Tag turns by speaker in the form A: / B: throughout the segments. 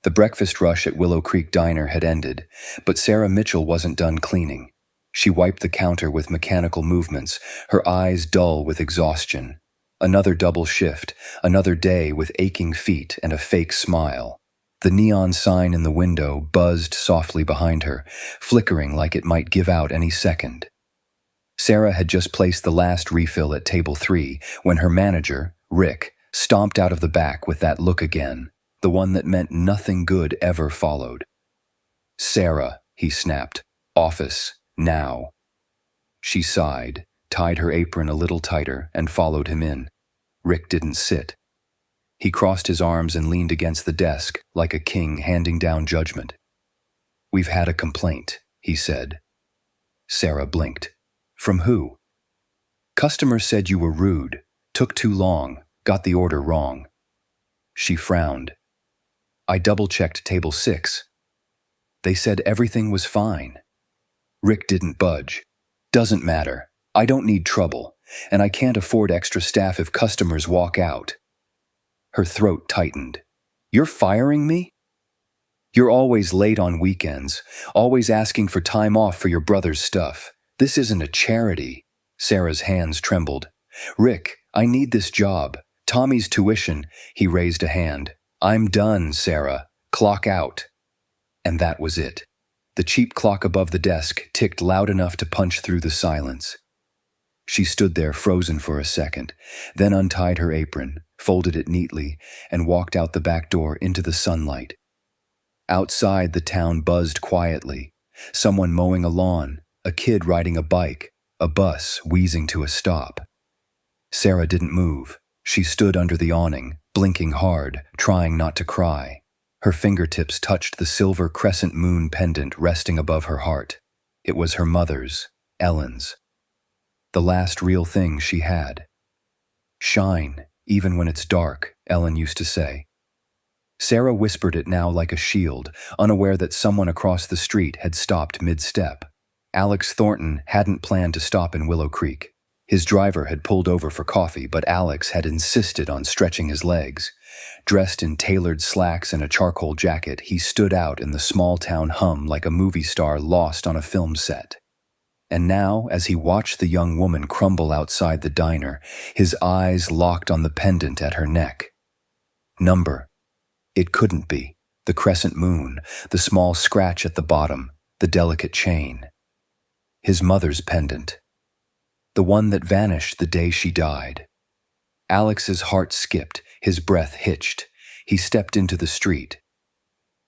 A: The breakfast rush at Willow Creek Diner had ended, but Sarah Mitchell wasn't done cleaning. She wiped the counter with mechanical movements, her eyes dull with exhaustion. Another double shift, another day with aching feet and a fake smile. The neon sign in the window buzzed softly behind her, flickering like it might give out any second. Sarah had just placed the last refill at table 3 when her manager, Rick, stomped out of the back with that look again, the one that meant nothing good ever followed. "Sarah," he snapped. "Office, now." She sighed, tied her apron a little tighter, and followed him in. Rick didn't sit. He crossed his arms and leaned against the desk like a king handing down judgment. "We've had a complaint," he said. Sarah blinked. "From who?" "Customers said you were rude, took too long, got the order wrong." She frowned. "I double-checked table 6. They said everything was fine." Rick didn't budge. "Doesn't matter. I don't need trouble, and I can't afford extra staff if customers walk out." Her throat tightened. "You're firing me? You're always late on weekends, always asking for time off for your brother's stuff. This isn't a charity." Sarah's hands trembled. "Rick, I need this job. Tommy's tuition." He raised a hand. "I'm done, Sarah. Clock out." And that was it. The cheap clock above the desk ticked loud enough to punch through the silence. She stood there frozen for a second, then untied her apron, folded it neatly, and walked out the back door into the sunlight. Outside, the town buzzed quietly. Someone mowing a lawn, a kid riding a bike, a bus wheezing to a stop. Sarah didn't move. She stood under the awning, blinking hard, trying not to cry. Her fingertips touched the silver crescent moon pendant resting above her heart. It was her mother's, Ellen's. The last real thing she had. "Shine, even when it's dark," Ellen used to say. Sarah whispered it now like a shield, unaware that someone across the street had stopped mid-step. Alex Thornton hadn't planned to stop in Willow Creek. His driver had pulled over for coffee, but Alex had insisted on stretching his legs. Dressed in tailored slacks and a charcoal jacket, he stood out in the small-town hum like a movie star lost on a film set. And now, as he watched the young woman crumble outside the diner, his eyes locked on the pendant at her neck. Number. It couldn't be. The crescent moon, the small scratch at the bottom, the delicate chain. His mother's pendant. The one that vanished the day she died. Alex's heart skipped, his breath hitched. He stepped into the street.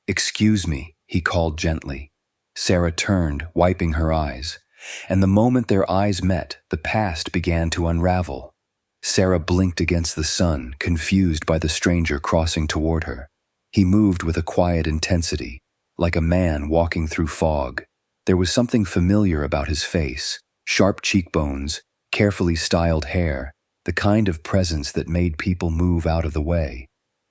A: "Excuse me," he called gently. Sarah turned, wiping her eyes. And the moment their eyes met, the past began to unravel. Sarah blinked against the sun, confused by the stranger crossing toward her. He moved with a quiet intensity, like a man walking through fog. There was something familiar about his face, sharp cheekbones, carefully styled hair, the kind of presence that made people move out of the way.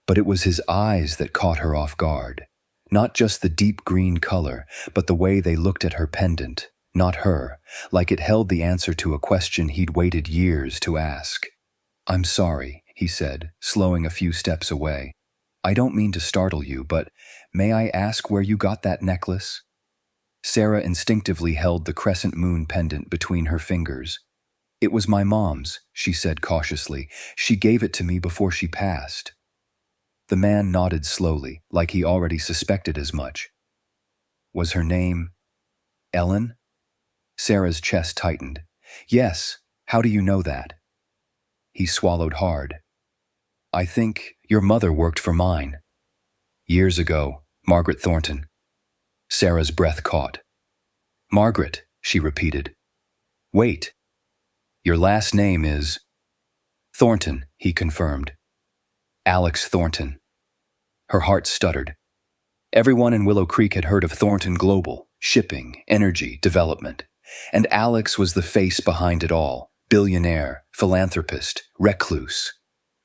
A: But it was his eyes that caught her off guard. Not just the deep green color, but the way they looked at her pendant. Not her, like it held the answer to a question he'd waited years to ask. "I'm sorry," he said, slowing a few steps away. "I don't mean to startle you, but may I ask where you got that necklace?" Sarah instinctively held the crescent moon pendant between her fingers. "It was my mom's," she said cautiously. "She gave it to me before she passed." The man nodded slowly, like he already suspected as much. "Was her name Ellen?" Sarah's chest tightened. "Yes, how do you know that?" He swallowed hard. "I think your mother worked for mine." "Years ago, Margaret Thornton." Sarah's breath caught. "Margaret," she repeated. "Wait. Your last name is—" "Thornton," he confirmed. "Alex Thornton." Her heart stuttered. Everyone in Willow Creek had heard of Thornton Global, shipping, energy, development. And Alex was the face behind it all, billionaire, philanthropist, recluse.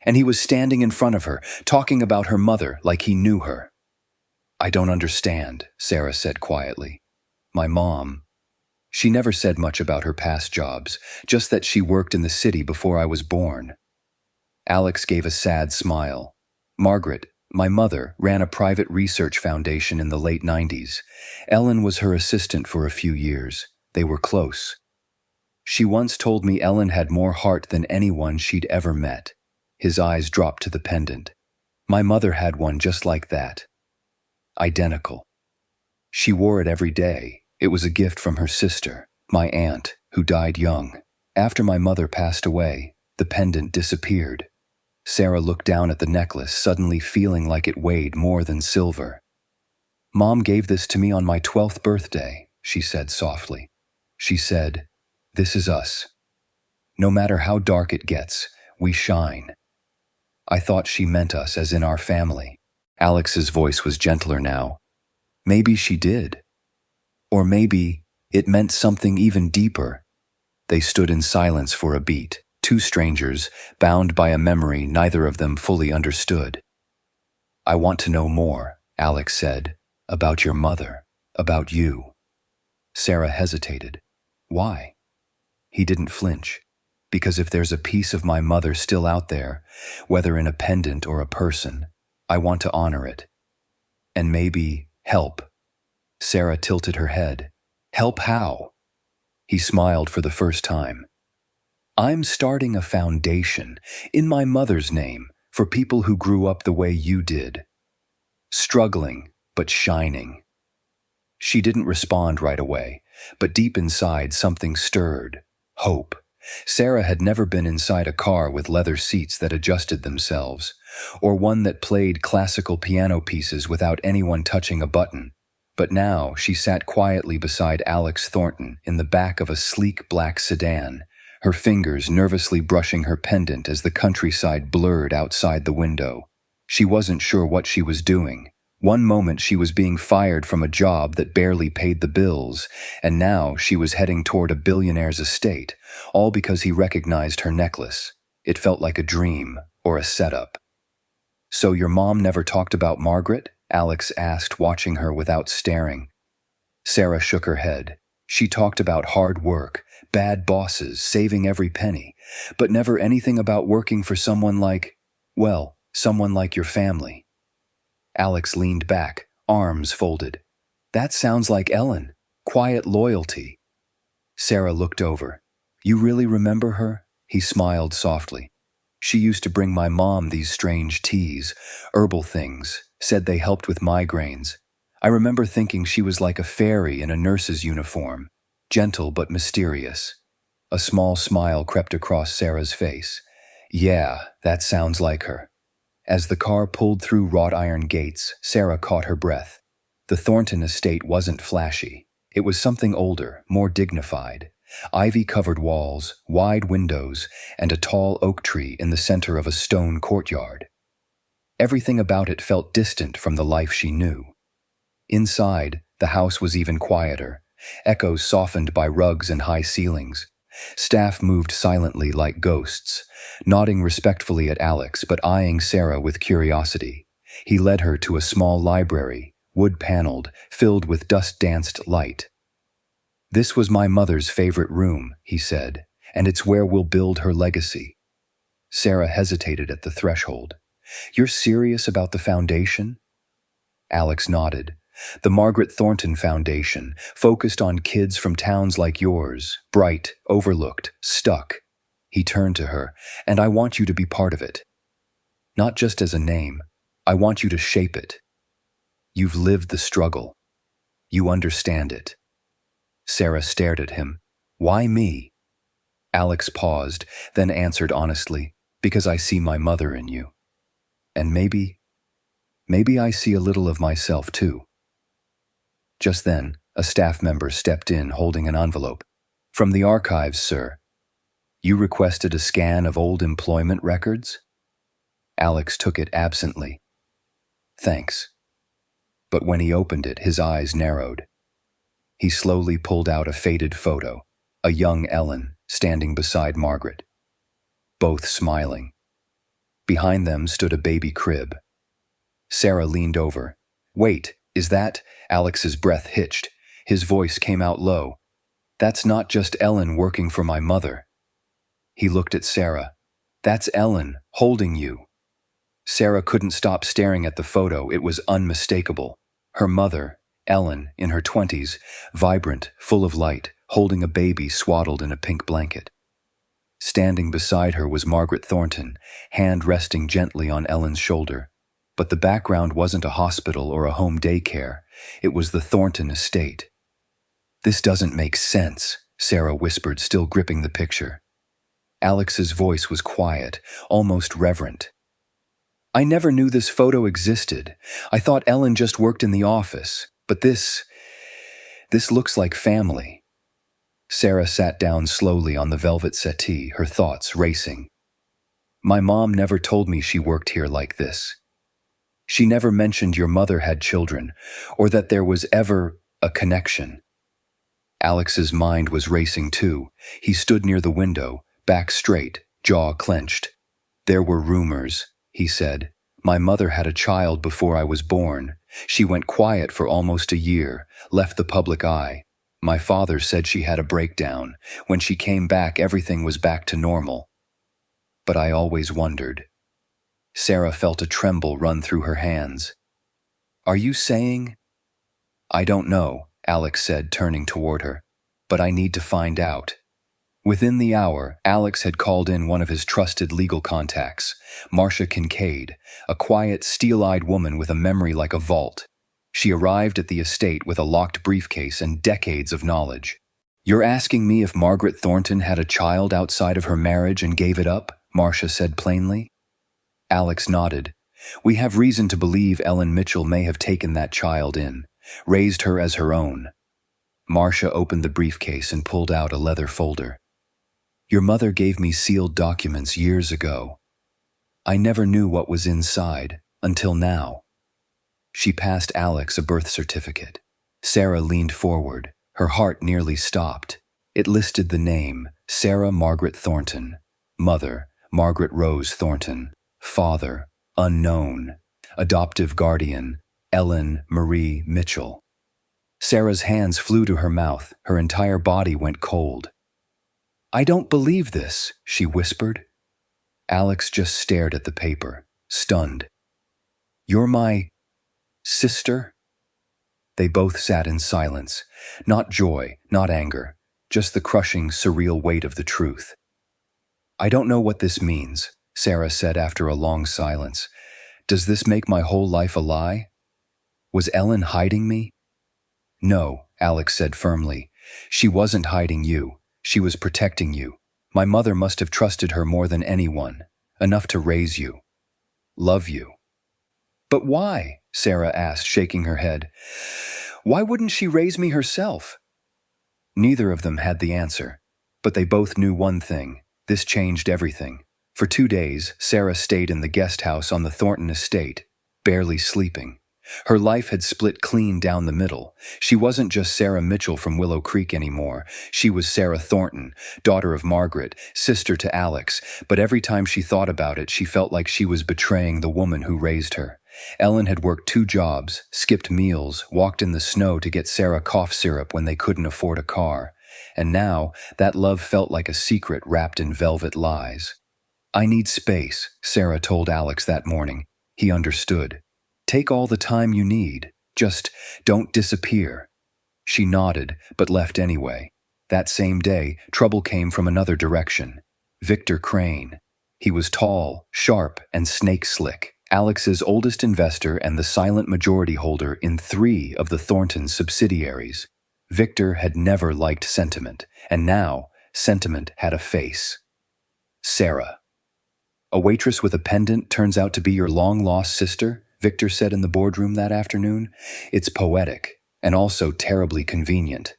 A: And he was standing in front of her, talking about her mother like he knew her. "I don't understand," Sarah said quietly. "My mom, she never said much about her past jobs, just that she worked in the city before I was born." Alex gave a sad smile. "Margaret, My mother ran a private research foundation in the late 90s. Ellen was her assistant for a few years. They were close. She once told me Ellen had more heart than anyone she'd ever met. His eyes dropped to the pendant. My mother had one just like that. Identical. She wore it every day. It was a gift from her sister, my aunt, who died young. After my mother passed away, the pendant disappeared. Sarah looked down at the necklace, suddenly feeling like it weighed more than silver. "Mom gave this to me on my 12th birthday," she said softly. She said, "This is us. No matter how dark it gets, we shine." I thought she meant us as in our family. Alex's voice was gentler now. Maybe she did. Or maybe it meant something even deeper. They stood in silence for a beat, two strangers, bound by a memory neither of them fully understood. "I want to know more," Alex said, "about your mother, about you." Sarah hesitated. "Why?" He didn't flinch. "Because if there's a piece of my mother still out there, whether in a pendant or a person, I want to honor it. And maybe help." Sarah tilted her head. "Help how?" He smiled for the first time. "I'm starting a foundation, in my mother's name, for people who grew up the way you did. Struggling, but shining." She didn't respond right away, but deep inside something stirred. Hope. Sarah had never been inside a car with leather seats that adjusted themselves, or one that played classical piano pieces without anyone touching a button. But now she sat quietly beside Alex Thornton in the back of a sleek black sedan, her fingers nervously brushing her pendant as the countryside blurred outside the window. She wasn't sure what she was doing. One moment she was being fired from a job that barely paid the bills, and now she was heading toward a billionaire's estate, all because he recognized her necklace. It felt like a dream, or a setup. "So your mom never talked about Margaret?" Alex asked, watching her without staring. Sarah shook her head. "She talked about hard work, bad bosses, saving every penny, but never anything about working for someone like, well, someone like your family." Alex leaned back, arms folded. "That sounds like Ellen. Quiet loyalty." Sarah looked over. "You really remember her?" He smiled softly. "She used to bring my mom these strange teas, herbal things, said they helped with migraines. I remember thinking she was like a fairy in a nurse's uniform, gentle but mysterious." A small smile crept across Sarah's face. "Yeah, that sounds like her." As the car pulled through wrought iron gates, Sarah caught her breath. The Thornton estate wasn't flashy. It was something older, more dignified. Ivy-covered walls, wide windows, and a tall oak tree in the center of a stone courtyard. Everything about it felt distant from the life she knew. Inside, the house was even quieter, echoes softened by rugs and high ceilings. Staff moved silently like ghosts, nodding respectfully at Alex but eyeing Sarah with curiosity. He led her to a small library, wood-paneled, filled with dust-danced light. "This was my mother's favorite room," he said, "and it's where we'll build her legacy." Sarah hesitated at the threshold. "You're serious about the foundation?" Alex nodded. "The Margaret Thornton Foundation, focused on kids from towns like yours, bright, overlooked, stuck." He turned to her. "And I want you to be part of it. Not just as a name. I want you to shape it. You've lived the struggle. You understand it." Sarah stared at him. "Why me?" Alex paused, then answered honestly, "Because I see my mother in you. And maybe I see a little of myself too." Just then, a staff member stepped in holding an envelope. "From the archives, sir. You requested a scan of old employment records?" Alex took it absently. "Thanks." But when he opened it, his eyes narrowed. He slowly pulled out a faded photo, a young Ellen standing beside Margaret, both smiling. Behind them stood a baby crib. Sarah leaned over. "Wait, is that?" Alex's breath hitched. His voice came out low. "That's not just Ellen working for my mother." He looked at Sarah. "That's Ellen, holding you." Sarah couldn't stop staring at the photo. It was unmistakable. Her mother, Ellen, in her 20s, vibrant, full of light, holding a baby swaddled in a pink blanket. Standing beside her was Margaret Thornton, hand resting gently on Ellen's shoulder. But the background wasn't a hospital or a home daycare. It was the Thornton estate. "This doesn't make sense," Sarah whispered, still gripping the picture. Alex's voice was quiet, almost reverent. "I never knew this photo existed. I thought Ellen just worked in the office. But this looks like family." Sarah sat down slowly on the velvet settee, her thoughts racing. "My mom never told me she worked here like this. She never mentioned your mother had children, or that there was ever a connection." Alex's mind was racing too. He stood near the window, back straight, jaw clenched. "There were rumors," he said. "My mother had a child before I was born. She went quiet for almost a year, left the public eye. My father said she had a breakdown. When she came back, everything was back to normal. But I always wondered." Sarah felt a tremble run through her hands. "Are you saying—" "I don't know," Alex said, turning toward her. "But I need to find out." Within the hour, Alex had called in one of his trusted legal contacts, Marcia Kincaid, a quiet, steel-eyed woman with a memory like a vault. She arrived at the estate with a locked briefcase and decades of knowledge. "You're asking me if Margaret Thornton had a child outside of her marriage and gave it up?" Marcia said plainly. Alex nodded. "We have reason to believe Ellen Mitchell may have taken that child in, raised her as her own." Marcia opened the briefcase and pulled out a leather folder. "Your mother gave me sealed documents years ago. I never knew what was inside, until now." She passed Alex a birth certificate. Sarah leaned forward. Her heart nearly stopped. It listed the name, Sarah Margaret Thornton. Mother, Margaret Rose Thornton. Father, unknown. Adoptive guardian, Ellen Marie Mitchell. Sarah's hands flew to her mouth. Her entire body went cold. "I don't believe this," she whispered. Alex just stared at the paper, stunned. "You're my sister?" They both sat in silence. Not joy, not anger, just the crushing, surreal weight of the truth. "I don't know what this means," Sarah said after a long silence. "Does this make my whole life a lie? Was Ellen hiding me?" "No," Alex said firmly. "She wasn't hiding you. She was protecting you. My mother must have trusted her more than anyone, enough to raise you, love you." "But why?" Sarah asked, shaking her head. "Why wouldn't she raise me herself?" Neither of them had the answer, but they both knew one thing. This changed everything. For 2 days, Sarah stayed in the guest house on the Thornton estate, barely sleeping. Her life had split clean down the middle. She wasn't just Sarah Mitchell from Willow Creek anymore. She was Sarah Thornton, daughter of Margaret, sister to Alex, but every time she thought about it, she felt like she was betraying the woman who raised her. Ellen had worked 2 jobs, skipped meals, walked in the snow to get Sarah cough syrup when they couldn't afford a car. And now, that love felt like a secret wrapped in velvet lies. "I need space," Sarah told Alex that morning. He understood. "Take all the time you need. Just don't disappear." She nodded, but left anyway. That same day, trouble came from another direction. Victor Crane. He was tall, sharp, and snake-slick. Alex's oldest investor and the silent majority holder in 3 of the Thornton subsidiaries. Victor had never liked sentiment, and now sentiment had a face. Sarah. "A waitress with a pendant turns out to be your long-lost sister," Victor said in the boardroom that afternoon. "It's poetic, and also terribly convenient."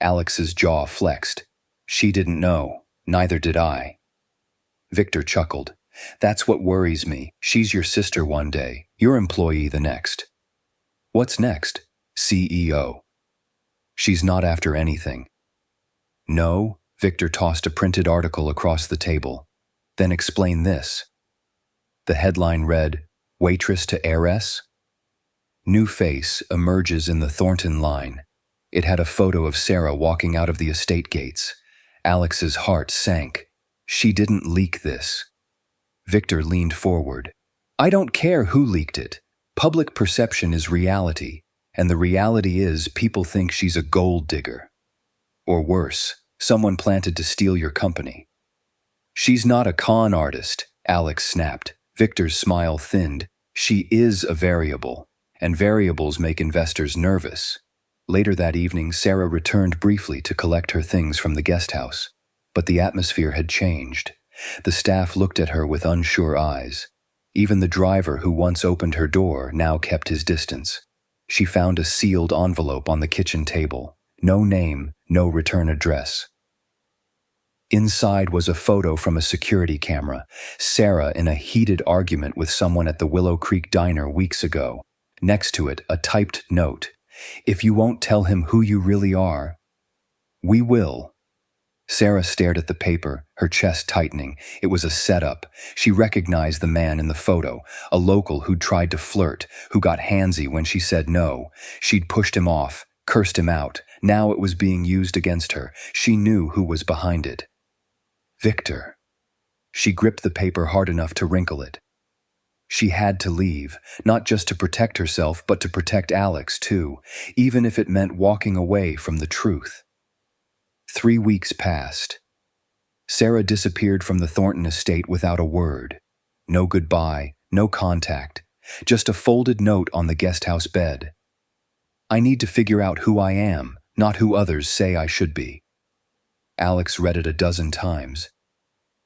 A: Alex's jaw flexed. "She didn't know. Neither did I." Victor chuckled. "That's what worries me. She's your sister one day, your employee the next." "What's next?" "CEO. She's not after anything." "No?" Victor tossed a printed article across the table. "Then explain this." The headline read, "Waitress to Heiress?" New face emerges in the Thornton line. It had a photo of Sarah walking out of the estate gates. Alex's heart sank. She didn't leak this. Victor leaned forward. I don't care who leaked it. Public perception is reality, and the reality is people think she's a gold digger. Or worse, someone planted to steal your company. She's not a con artist, Alex snapped. Victor's smile thinned. She is a variable, and variables make investors nervous. Later that evening, Sarah returned briefly to collect her things from the guest house. But the atmosphere had changed. The staff looked at her with unsure eyes. Even the driver who once opened her door now kept his distance. She found a sealed envelope on the kitchen table. No name, no return address. Inside was a photo from a security camera, Sarah in a heated argument with someone at the Willow Creek Diner weeks ago. Next to it, a typed note. If you won't tell him who you really are, we will. Sarah stared at the paper, her chest tightening. It was a setup. She recognized the man in the photo, a local who'd tried to flirt, who got handsy when she said no. She'd pushed him off, cursed him out. Now it was being used against her. She knew who was behind it. Victor. She gripped the paper hard enough to wrinkle it. She had to leave, not just to protect herself, but to protect Alex too, even if it meant walking away from the truth. 3 weeks passed. Sarah disappeared from the Thornton estate without a word. No goodbye, no contact, just a folded note on the guesthouse bed. I need to figure out who I am, not who others say I should be. Alex read it a dozen times.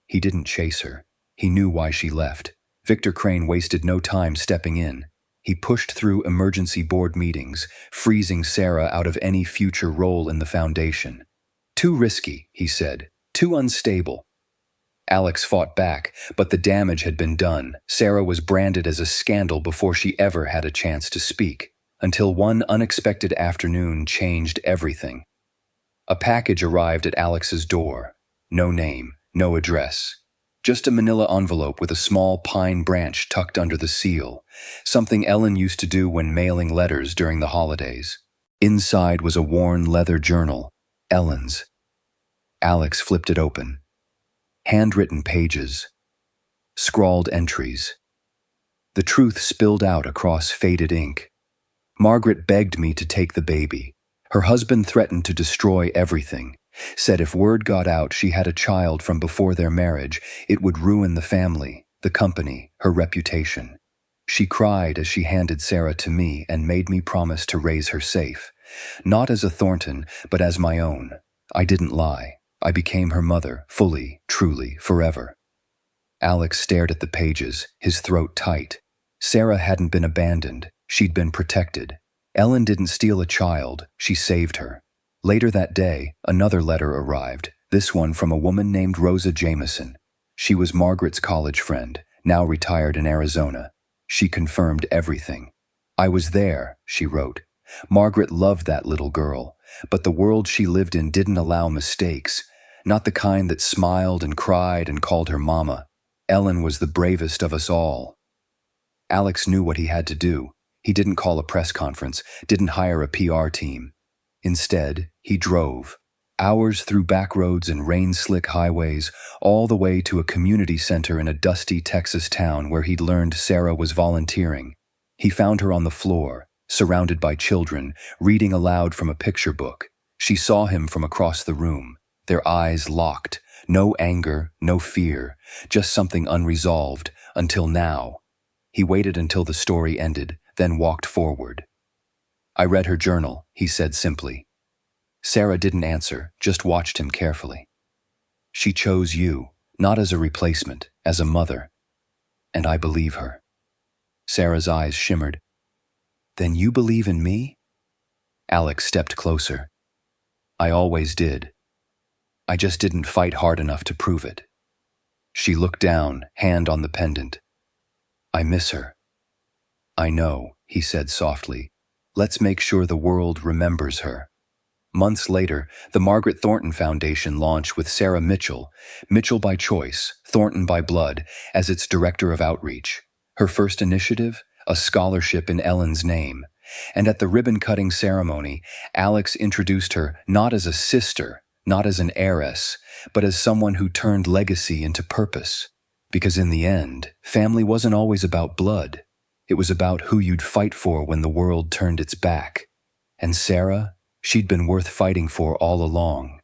A: He didn't chase her. He knew why she left. Victor Crane wasted no time stepping in. He pushed through emergency board meetings, freezing Sarah out of any future role in the foundation. Too risky, he said. Too unstable. Alex fought back, but the damage had been done. Sarah was branded as a scandal before she ever had a chance to speak, until one unexpected afternoon changed everything. A package arrived at Alex's door. No name, no address. Just a manila envelope with a small pine branch tucked under the seal, something Ellen used to do when mailing letters during the holidays. Inside was a worn leather journal, Ellen's. Alex flipped it open. Handwritten pages. Scrawled entries. The truth spilled out across faded ink. Margaret begged me to take the baby. Her husband threatened to destroy everything. Said if word got out she had a child from before their marriage, it would ruin the family, the company, her reputation. She cried as she handed Sarah to me and made me promise to raise her safe. Not as a Thornton, but as my own. I didn't lie. I became her mother, fully, truly, forever. Alex stared at the pages, his throat tight. Sarah hadn't been abandoned. She'd been protected. Ellen didn't steal a child. She saved her. Later that day, another letter arrived, this one from a woman named Rosa Jameson. She was Margaret's college friend, now retired in Arizona. She confirmed everything. I was there, she wrote. Margaret loved that little girl, but the world she lived in didn't allow mistakes, not the kind that smiled and cried and called her mama. Ellen was the bravest of us all. Alex knew what he had to do. He didn't call a press conference, didn't hire a PR team. Instead, he drove, hours through back roads and rain-slick highways, all the way to a community center in a dusty Texas town where he'd learned Sarah was volunteering. He found her on the floor, surrounded by children, reading aloud from a picture book. She saw him from across the room, their eyes locked, no anger, no fear, just something unresolved, until now. He waited until the story ended, then walked forward. I read her journal, he said simply. Sarah didn't answer, just watched him carefully. She chose you, not as a replacement, as a mother. And I believe her. Sarah's eyes shimmered. Then you believe in me? Alex stepped closer. I always did. I just didn't fight hard enough to prove it. She looked down, hand on the pendant. I miss her. I know, he said softly. Let's make sure the world remembers her. Months later, the Margaret Thornton Foundation launched with Sarah Mitchell, Mitchell by choice, Thornton by blood, as its director of outreach. Her first initiative? A scholarship in Ellen's name. And at the ribbon-cutting ceremony, Alex introduced her not as a sister, not as an heiress, but as someone who turned legacy into purpose. Because in the end, family wasn't always about blood. It was about who you'd fight for when the world turned its back. And Sarah, she'd been worth fighting for all along.